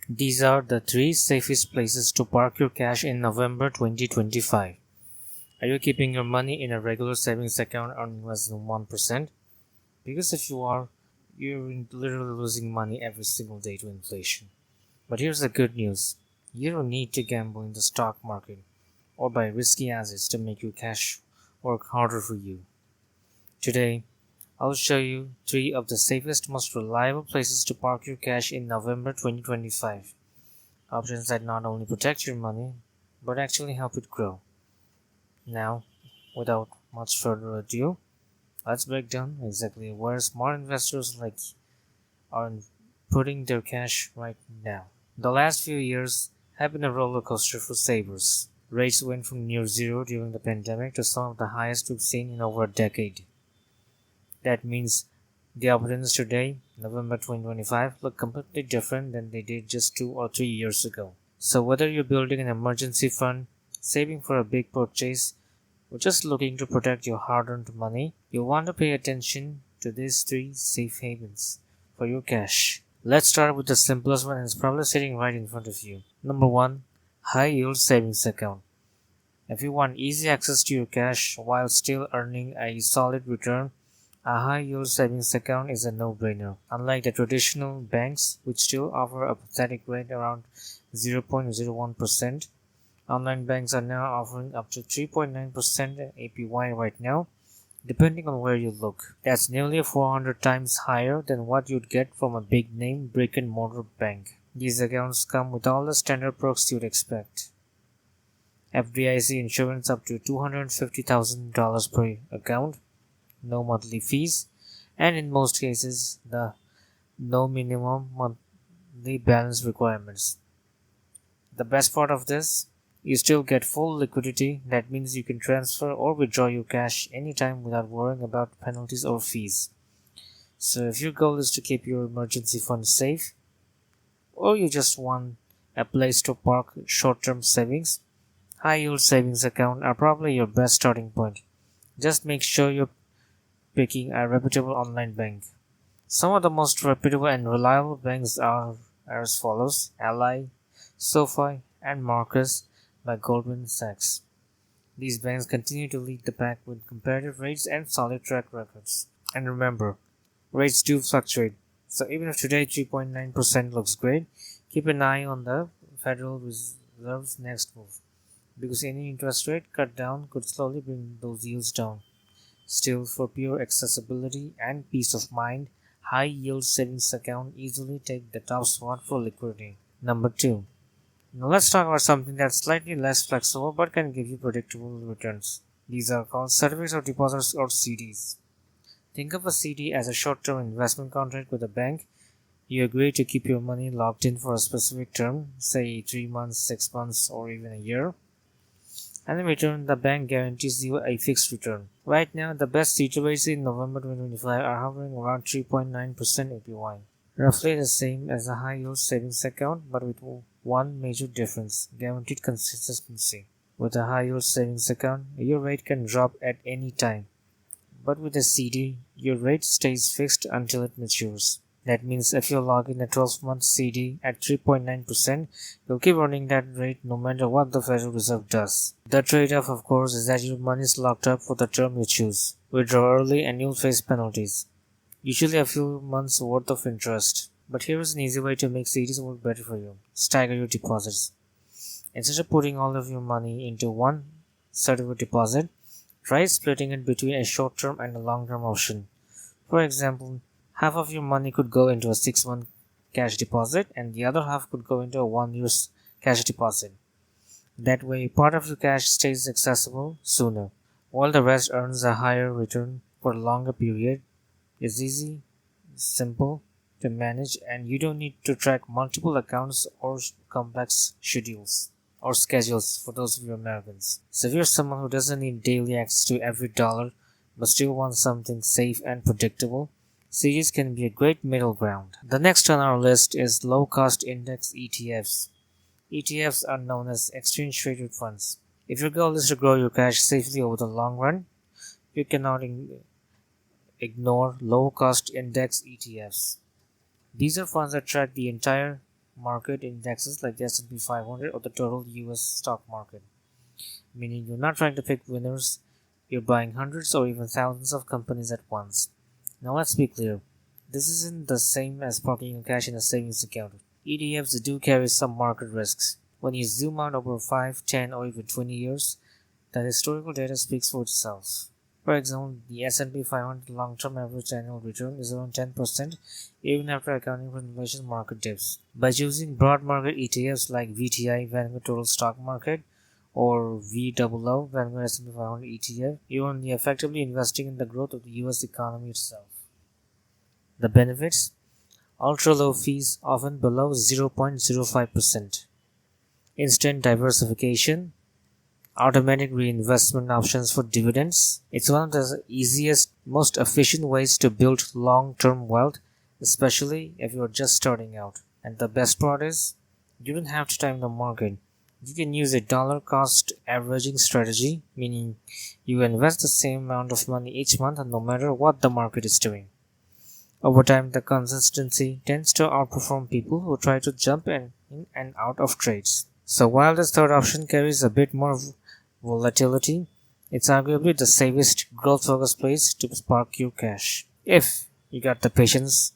These are the 3 safest places to park your cash in November 2025. Are you keeping your money in a regular savings account earning less than 1%? Because if you are, you're literally losing money every single day to inflation. But here's the good news. You don't need to gamble in the stock market or buy risky assets to make your cash work harder for you. Today, I'll show you 3 of the safest, most reliable places to park your cash in November 2025. Options that not only protect your money, but actually help it grow. Now, without much further ado, let's break down exactly where smart investors like are putting their cash right now. The last few years have been a roller coaster for savers. Rates went from near zero during the pandemic to some of the highest we've seen in over a decade. That means the opportunities today, November 2025, look completely different than they did just 2 or 3 years ago. So whether you're building an emergency fund, saving for a big purchase, or just looking to protect your hard-earned money, you'll want to pay attention to these 3 safe havens for your cash. Let's start with the simplest one and it's probably sitting right in front of you. Number 1. High Yield Savings Account. If you want easy access to your cash while still earning a solid return, a high-yield savings account is a no-brainer. Unlike the traditional banks, which still offer a pathetic rate around 0.01%, online banks are now offering up to 3.9% APY right now, depending on where you look. That's nearly 400 times higher than what you'd get from a big-name brick-and-mortar bank. These accounts come with all the standard perks you'd expect. FDIC insurance up to $250,000 per account, no monthly fees, and in most cases, no minimum monthly balance requirements. The best part of this, you still get full liquidity. That means you can transfer or withdraw your cash anytime without worrying about penalties or fees. So if your goal is to keep your emergency fund safe, or you just want a place to park short-term savings, high-yield savings accounts are probably your best starting point. Just make sure you're picking a reputable online bank. Some of the most reputable and reliable banks are as follows: Ally, SoFi, and Marcus by Goldman Sachs. These banks continue to lead the pack with competitive rates and solid track records. And remember, rates do fluctuate, so even if today 3.9% looks great, keep an eye on the Federal Reserve's next move, because any interest rate cut down could slowly bring those yields down. Still, for pure accessibility and peace of mind, high-yield savings account easily take the top spot for liquidity. Number 2. Now let's talk about something that's slightly less flexible but can give you predictable returns. These are called certificates of deposits or CDs. Think of a CD as a short-term investment contract with a bank. You agree to keep your money locked in for a specific term, say 3 months, 6 months, or even a year. And in return, the bank guarantees you a fixed return. Right now, the best CD rates in November 2025 are hovering around 3.9% APY. Roughly the same as a high-yield savings account, but with one major difference: guaranteed consistency. With a high-yield savings account, your rate can drop at any time. But with a CD, your rate stays fixed until it matures. That means if you log in a 12-month CD at 3.9%, you'll keep earning that rate no matter what the Federal Reserve does. The trade-off, of course, is that your money is locked up for the term you choose. Withdraw early and you'll face penalties, usually a few months worth of interest. But here is an easy way to make CDs work better for you. Stagger your deposits. Instead of putting all of your money into one certificate deposit, try splitting it between a short-term and a long-term option. For example, half of your money could go into a 6-month cash deposit and the other half could go into a 1-year cash deposit. That way, part of your cash stays accessible sooner, while the rest earns a higher return for a longer period. It's easy, simple to manage, and you don't need to track multiple accounts or complex schedules for those of you Americans. So if you're someone who doesn't need daily access to every dollar but still wants something safe and predictable, CDs can be a great middle ground. The next on our list is low-cost index ETFs. ETFs are known as exchange-traded funds. If your goal is to grow your cash safely over the long run, you cannot ignore low-cost index ETFs. These are funds that track the entire market indexes like the S&P 500 or the total US stock market. Meaning you're not trying to pick winners, you're buying hundreds or even thousands of companies at once. Now let's be clear, this isn't the same as parking your cash in a savings account. ETFs do carry some market risks. When you zoom out over 5, 10 or even 20 years, the historical data speaks for itself. For example, the S&P 500 long-term average annual return is around 10% even after accounting for inflation market dips. By choosing broad market ETFs like VTI, Vanguard Total Stock Market, or VOO, Vanguard S&P 500 ETF, you're only effectively investing in the growth of the US economy itself. The benefits: ultra-low fees, often below 0.05%. Instant diversification, automatic reinvestment options for dividends. It's one of the easiest, most efficient ways to build long-term wealth, especially if you're just starting out. And the best part is, you don't have to time the market. You can use a dollar cost averaging strategy, meaning you invest the same amount of money each month no matter what the market is doing. Over time, the consistency tends to outperform people who try to jump in and out of trades. So while this third option carries a bit more volatility, it's arguably the safest growth-focused place to park your cash, if you got the patience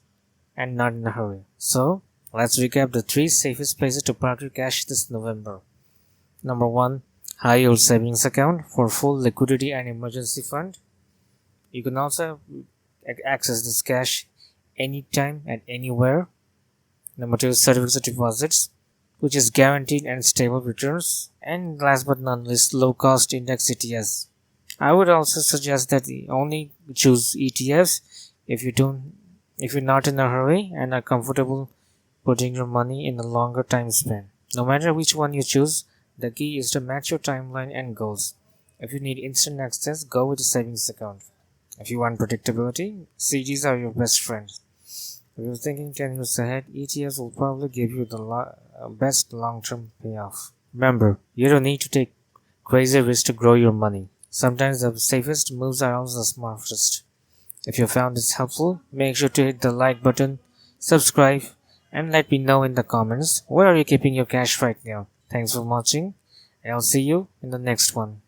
and not in a hurry. So let's recap the 3 safest places to park your cash this November. Number 1, high yield savings account for full liquidity and emergency fund. You can also access this cash anytime and anywhere. Number 2, certificate deposits, which is guaranteed and stable returns. And last but not least, low cost index ETFs. I would also suggest that you only choose ETFs if you're not in a hurry and are comfortable putting your money in a longer time span. No matter which one you choose, the key is to match your timeline and goals. If you need instant access, go with a savings account. If you want predictability, CDs are your best friend. If you're thinking 10 years ahead, ETFs will probably give you the best long-term payoff. Remember, you don't need to take crazy risks to grow your money. Sometimes the safest moves are also the smartest. If you found this helpful, make sure to hit the like button, subscribe, and let me know in the comments where are you keeping your cash right now. Thanks for watching, and I'll see you in the next one.